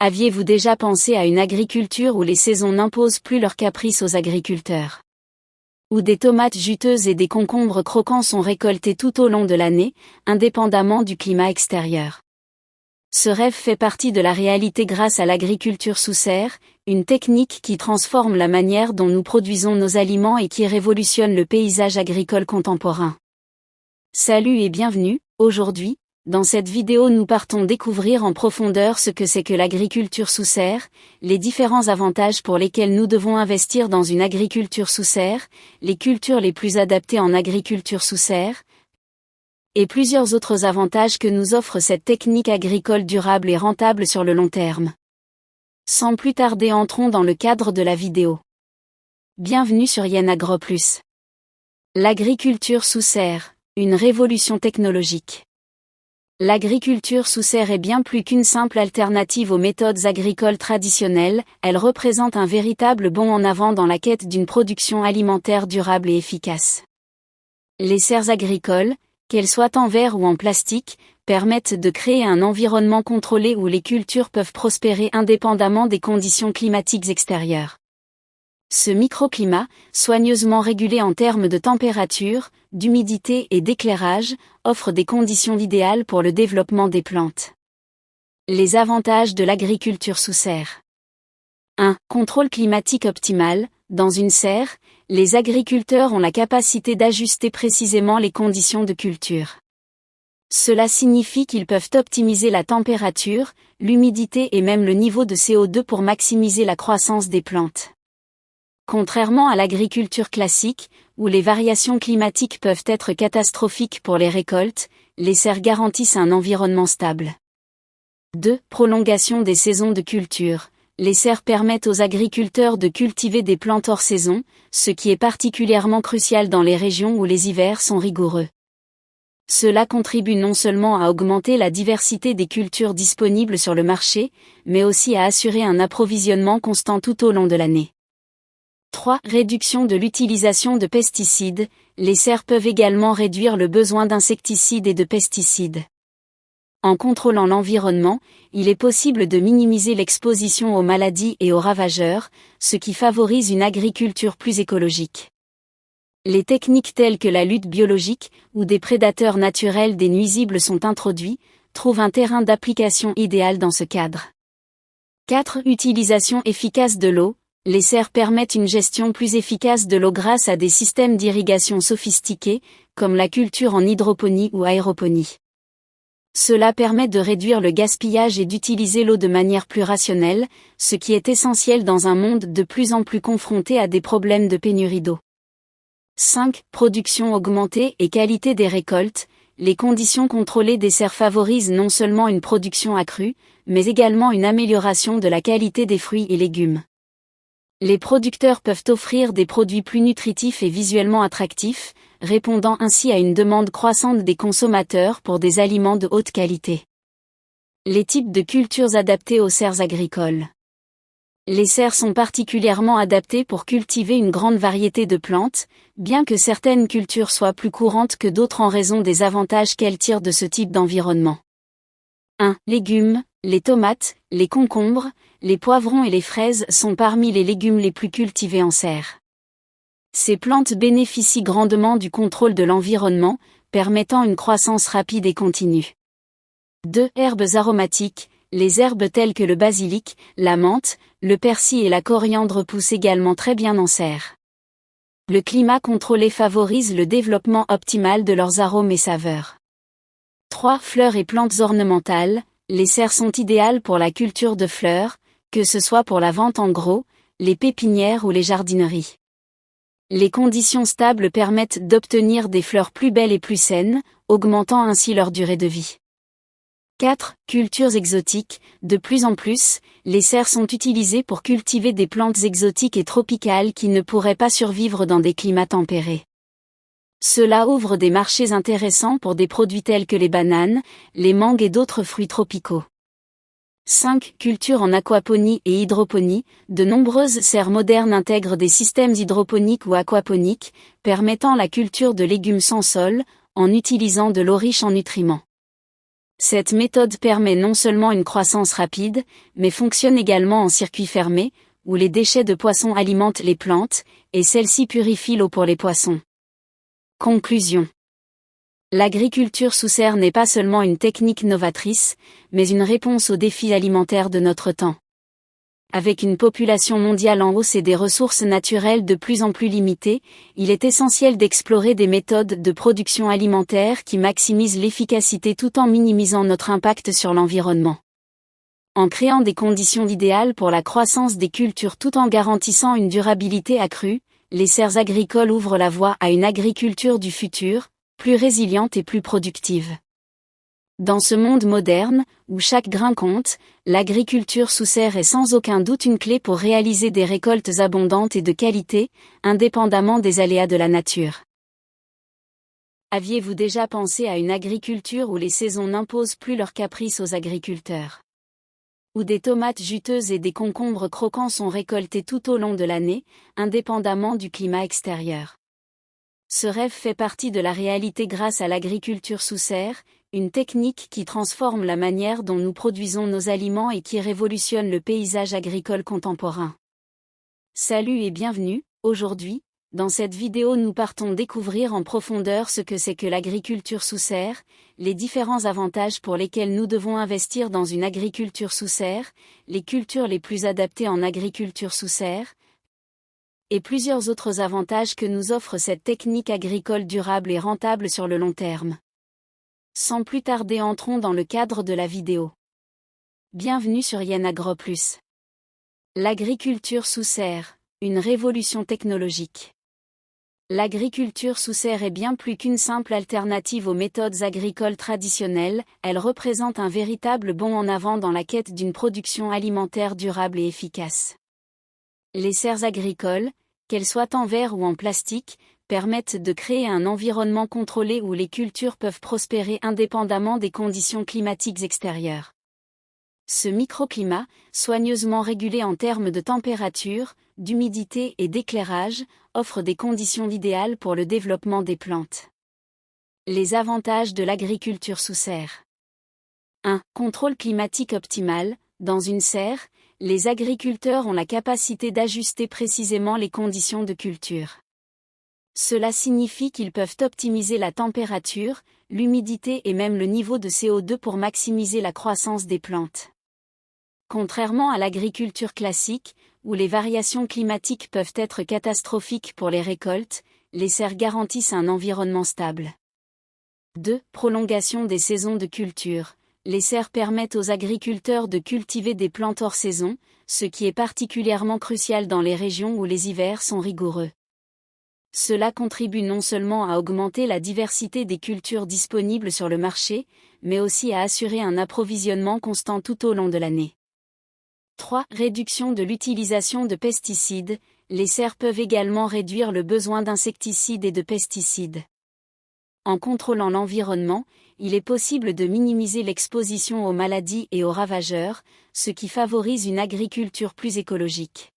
Aviez-vous déjà pensé à une agriculture où les saisons n'imposent plus leurs caprices aux agriculteurs? Où des tomates juteuses et des concombres croquants sont récoltés tout au long de l'année, indépendamment du climat extérieur. Ce rêve fait partie de la réalité grâce à l'agriculture sous serre, une technique qui transforme la manière dont nous produisons nos aliments et qui révolutionne le paysage agricole contemporain. Salut et bienvenue, aujourd'hui, dans cette vidéo nous partons découvrir en profondeur ce que c'est que l'agriculture sous serre, les différents avantages pour lesquels nous devons investir dans une agriculture sous serre, les cultures les plus adaptées en agriculture sous serre, et plusieurs autres avantages que nous offre cette technique agricole durable et rentable sur le long terme. Sans plus tarder, entrons dans le cadre de la vidéo. Bienvenue sur Yen Agro Plus. L'agriculture sous serre, une révolution technologique. L'agriculture sous serre est bien plus qu'une simple alternative aux méthodes agricoles traditionnelles, elle représente un véritable bond en avant dans la quête d'une production alimentaire durable et efficace. Les serres agricoles, qu'elles soient en verre ou en plastique, permettent de créer un environnement contrôlé où les cultures peuvent prospérer indépendamment des conditions climatiques extérieures. Ce microclimat, soigneusement régulé en termes de température, d'humidité et d'éclairage, offre des conditions idéales pour le développement des plantes. Les avantages de l'agriculture sous serre. 1. Contrôle climatique optimal. Dans une serre, les agriculteurs ont la capacité d'ajuster précisément les conditions de culture. Cela signifie qu'ils peuvent optimiser la température, l'humidité et même le niveau de CO2 pour maximiser la croissance des plantes. Contrairement à l'agriculture classique, où les variations climatiques peuvent être catastrophiques pour les récoltes, les serres garantissent un environnement stable. 2. Prolongation des saisons de culture. Les serres permettent aux agriculteurs de cultiver des plantes hors saison, ce qui est particulièrement crucial dans les régions où les hivers sont rigoureux. Cela contribue non seulement à augmenter la diversité des cultures disponibles sur le marché, mais aussi à assurer un approvisionnement constant tout au long de l'année. 3. Réduction de l'utilisation de pesticides. Les serres peuvent également réduire le besoin d'insecticides et de pesticides. En contrôlant l'environnement, il est possible de minimiser l'exposition aux maladies et aux ravageurs, ce qui favorise une agriculture plus écologique. Les techniques telles que la lutte biologique, où des prédateurs naturels des nuisibles sont introduits, trouvent un terrain d'application idéal dans ce cadre. 4. Utilisation efficace de l'eau. Les serres permettent une gestion plus efficace de l'eau grâce à des systèmes d'irrigation sophistiqués, comme la culture en hydroponie ou aéroponie. Cela permet de réduire le gaspillage et d'utiliser l'eau de manière plus rationnelle, ce qui est essentiel dans un monde de plus en plus confronté à des problèmes de pénurie d'eau. 5. Production augmentée et qualité des récoltes. Les conditions contrôlées des serres favorisent non seulement une production accrue, mais également une amélioration de la qualité des fruits et légumes. Les producteurs peuvent offrir des produits plus nutritifs et visuellement attractifs, répondant ainsi à une demande croissante des consommateurs pour des aliments de haute qualité. Les types de cultures adaptées aux serres agricoles. Les serres sont particulièrement adaptées pour cultiver une grande variété de plantes, bien que certaines cultures soient plus courantes que d'autres en raison des avantages qu'elles tirent de ce type d'environnement. 1. Légumes. Les tomates, les concombres, les poivrons et les fraises sont parmi les légumes les plus cultivés en serre. Ces plantes bénéficient grandement du contrôle de l'environnement, permettant une croissance rapide et continue. 2. Herbes aromatiques. Les herbes telles que le basilic, la menthe, le persil et la coriandre poussent également très bien en serre. Le climat contrôlé favorise le développement optimal de leurs arômes et saveurs. 3. Fleurs et plantes ornementales. Les serres sont idéales pour la culture de fleurs, que ce soit pour la vente en gros, les pépinières ou les jardineries. Les conditions stables permettent d'obtenir des fleurs plus belles et plus saines, augmentant ainsi leur durée de vie. 4. Cultures exotiques. De plus en plus, les serres sont utilisées pour cultiver des plantes exotiques et tropicales qui ne pourraient pas survivre dans des climats tempérés. Cela ouvre des marchés intéressants pour des produits tels que les bananes, les mangues et d'autres fruits tropicaux. 5. Culture en aquaponie et hydroponie. De nombreuses serres modernes intègrent des systèmes hydroponiques ou aquaponiques, permettant la culture de légumes sans sol, en utilisant de l'eau riche en nutriments. Cette méthode permet non seulement une croissance rapide, mais fonctionne également en circuit fermé, où les déchets de poissons alimentent les plantes, et celles-ci purifient l'eau pour les poissons. Conclusion. L'agriculture sous serre n'est pas seulement une technique novatrice, mais une réponse aux défis alimentaires de notre temps. Avec une population mondiale en hausse et des ressources naturelles de plus en plus limitées, il est essentiel d'explorer des méthodes de production alimentaire qui maximisent l'efficacité tout en minimisant notre impact sur l'environnement. En créant des conditions idéales pour la croissance des cultures tout en garantissant une durabilité accrue, les serres agricoles ouvrent la voie à une agriculture du futur, plus résiliente et plus productive. Dans ce monde moderne, où chaque grain compte, l'agriculture sous serre est sans aucun doute une clé pour réaliser des récoltes abondantes et de qualité, indépendamment des aléas de la nature. Aviez-vous déjà pensé à une agriculture où les saisons n'imposent plus leurs caprices aux agriculteurs? Où des tomates juteuses et des concombres croquants sont récoltés tout au long de l'année, indépendamment du climat extérieur. Ce rêve fait partie de la réalité grâce à l'agriculture sous serre, une technique qui transforme la manière dont nous produisons nos aliments et qui révolutionne le paysage agricole contemporain. Salut et bienvenue, aujourd'hui, dans cette vidéo nous partons découvrir en profondeur ce que c'est que l'agriculture sous serre, les différents avantages pour lesquels nous devons investir dans une agriculture sous serre, les cultures les plus adaptées en agriculture sous serre, et plusieurs autres avantages que nous offre cette technique agricole durable et rentable sur le long terme. Sans plus tarder, entrons dans le cadre de la vidéo. Bienvenue sur Yen Agro Plus. L'agriculture sous serre, une révolution technologique. L'agriculture sous serre est bien plus qu'une simple alternative aux méthodes agricoles traditionnelles, elle représente un véritable bond en avant dans la quête d'une production alimentaire durable et efficace. Les serres agricoles, qu'elles soient en verre ou en plastique, permettent de créer un environnement contrôlé où les cultures peuvent prospérer indépendamment des conditions climatiques extérieures. Ce microclimat, soigneusement régulé en termes de température, d'humidité et d'éclairage, offre des conditions idéales pour le développement des plantes. Les avantages de l'agriculture sous serre. 1. Contrôle climatique optimal. Dans une serre, les agriculteurs ont la capacité d'ajuster précisément les conditions de culture. Cela signifie qu'ils peuvent optimiser la température, l'humidité et même le niveau de CO2 pour maximiser la croissance des plantes. Contrairement à l'agriculture classique, où les variations climatiques peuvent être catastrophiques pour les récoltes, les serres garantissent un environnement stable. 2. Prolongation des saisons de culture. Les serres permettent aux agriculteurs de cultiver des plantes hors saison, ce qui est particulièrement crucial dans les régions où les hivers sont rigoureux. Cela contribue non seulement à augmenter la diversité des cultures disponibles sur le marché, mais aussi à assurer un approvisionnement constant tout au long de l'année. 3. Réduction de l'utilisation de pesticides. Les serres peuvent également réduire le besoin d'insecticides et de pesticides. En contrôlant l'environnement, il est possible de minimiser l'exposition aux maladies et aux ravageurs, ce qui favorise une agriculture plus écologique.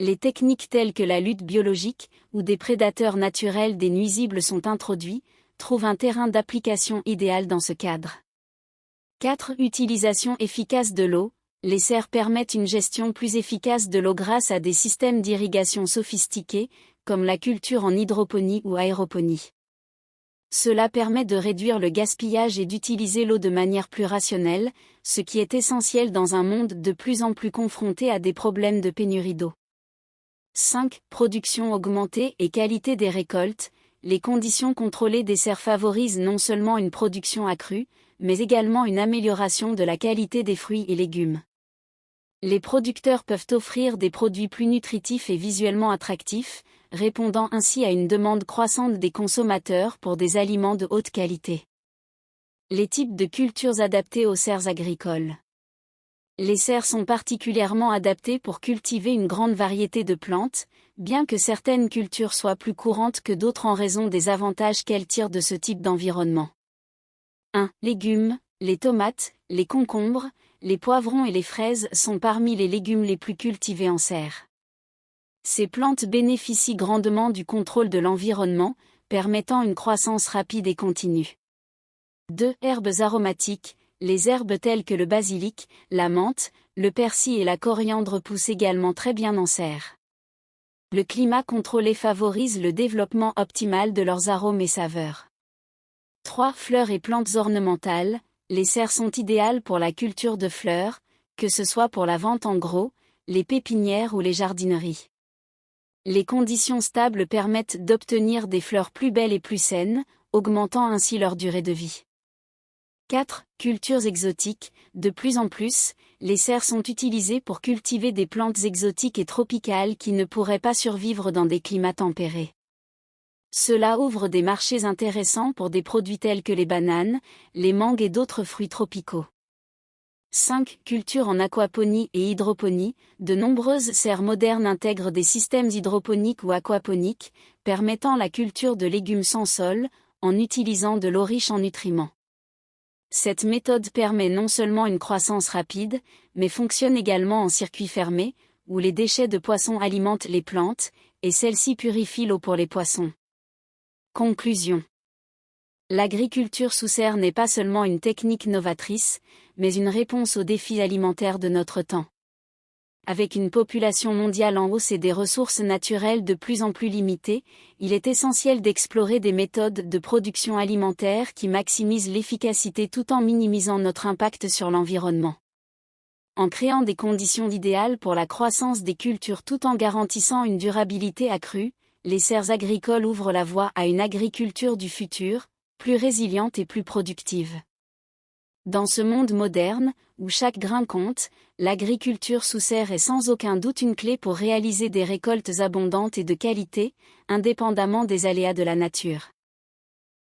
Les techniques telles que la lutte biologique, où des prédateurs naturels des nuisibles sont introduits, trouvent un terrain d'application idéal dans ce cadre. 4. Utilisation efficace de l'eau. Les serres permettent une gestion plus efficace de l'eau grâce à des systèmes d'irrigation sophistiqués, comme la culture en hydroponie ou aéroponie. Cela permet de réduire le gaspillage et d'utiliser l'eau de manière plus rationnelle, ce qui est essentiel dans un monde de plus en plus confronté à des problèmes de pénurie d'eau. 5. Production augmentée et qualité des récoltes. Les conditions contrôlées des serres favorisent non seulement une production accrue, mais également une amélioration de la qualité des fruits et légumes. Les producteurs peuvent offrir des produits plus nutritifs et visuellement attractifs, répondant ainsi à une demande croissante des consommateurs pour des aliments de haute qualité. Les types de cultures adaptées aux serres agricoles. Les serres sont particulièrement adaptées pour cultiver une grande variété de plantes, bien que certaines cultures soient plus courantes que d'autres en raison des avantages qu'elles tirent de ce type d'environnement. 1. Légumes. Les tomates, les concombres, les poivrons et les fraises sont parmi les légumes les plus cultivés en serre. Ces plantes bénéficient grandement du contrôle de l'environnement, permettant une croissance rapide et continue. 2. Herbes aromatiques. Les herbes telles que le basilic, la menthe, le persil et la coriandre poussent également très bien en serre. Le climat contrôlé favorise le développement optimal de leurs arômes et saveurs. 3. Fleurs et plantes ornementales. Les serres sont idéales pour la culture de fleurs, que ce soit pour la vente en gros, les pépinières ou les jardineries. Les conditions stables permettent d'obtenir des fleurs plus belles et plus saines, augmentant ainsi leur durée de vie. 4. Cultures exotiques. De plus en plus, les serres sont utilisées pour cultiver des plantes exotiques et tropicales qui ne pourraient pas survivre dans des climats tempérés. Cela ouvre des marchés intéressants pour des produits tels que les bananes, les mangues et d'autres fruits tropicaux. 5. Culture en aquaponie et hydroponie. De nombreuses serres modernes intègrent des systèmes hydroponiques ou aquaponiques, permettant la culture de légumes sans sol, en utilisant de l'eau riche en nutriments. Cette méthode permet non seulement une croissance rapide, mais fonctionne également en circuit fermé, où les déchets de poissons alimentent les plantes, et celles-ci purifient l'eau pour les poissons. Conclusion. L'agriculture sous serre n'est pas seulement une technique novatrice, mais une réponse aux défis alimentaires de notre temps. Avec une population mondiale en hausse et des ressources naturelles de plus en plus limitées, il est essentiel d'explorer des méthodes de production alimentaire qui maximisent l'efficacité tout en minimisant notre impact sur l'environnement. En créant des conditions idéales pour la croissance des cultures tout en garantissant une durabilité accrue, les serres agricoles ouvrent la voie à une agriculture du futur, plus résiliente et plus productive. Dans ce monde moderne, où chaque grain compte, l'agriculture sous serre est sans aucun doute une clé pour réaliser des récoltes abondantes et de qualité, indépendamment des aléas de la nature.